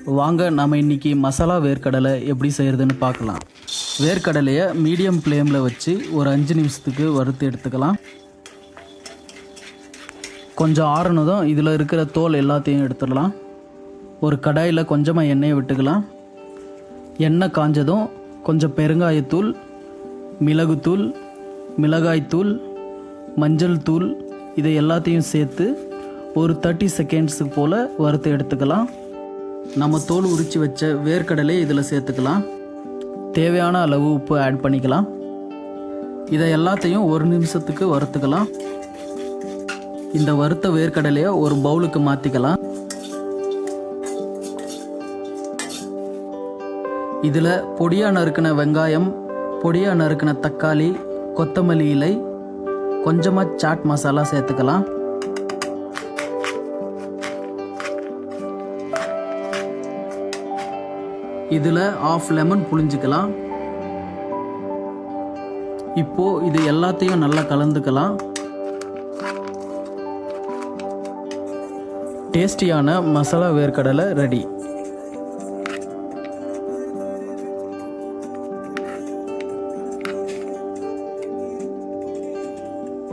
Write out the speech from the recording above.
வாங்க நம்ம இன்றைக்கி மசாலா வேர்க்கடலை எப்படி செய்கிறதுன்னு பார்க்கலாம். வேர்க்கடலையை மீடியம் ஃப்ளேமில் வச்சு ஒரு 5 நிமிஷத்துக்கு வறுத்து எடுத்துக்கலாம். கொஞ்சம் ஆறுனதும் இதில் இருக்கிற தோல் எல்லாத்தையும் எடுத்துடலாம். ஒரு கடாயில் கொஞ்சமாக எண்ணெயை விட்டுக்கலாம். எண்ணெய் காஞ்சதும் கொஞ்சம் பெருங்காயத்தூள், மிளகுத்தூள், மிளகாய்த்தூள், மஞ்சள் தூள் இதை எல்லாத்தையும் சேர்த்து ஒரு 30 செகண்ட்ஸுக்கு போல் வறுத்து எடுத்துக்கலாம். நம்ம தோல் உரித்து வச்ச வேர்க்கடலை இதில் சேர்த்துக்கலாம். தேவையான அளவு உப்பு ஆட் பண்ணிக்கலாம். இதை எல்லாத்தையும் 1 நிமிஷத்துக்கு வறுத்துக்கலாம். இந்த வறுத்த வேர்க்கடலையை ஒரு பவுலுக்கு மாற்றிக்கலாம். இதில் பொடியாக நறுக்கின வெங்காயம், பொடியாக நறுக்கின தக்காளி, கொத்தமல்லி இலை, கொஞ்சமாக சாட் மசாலா சேர்த்துக்கலாம். இதில் 1/2 லெமன் புழிஞ்சிக்கலாம். இப்போது இது எல்லாத்தையும் நல்லா கலந்துக்கலாம். டேஸ்டியான மசாலா வேர்க்கடலை ரெடி.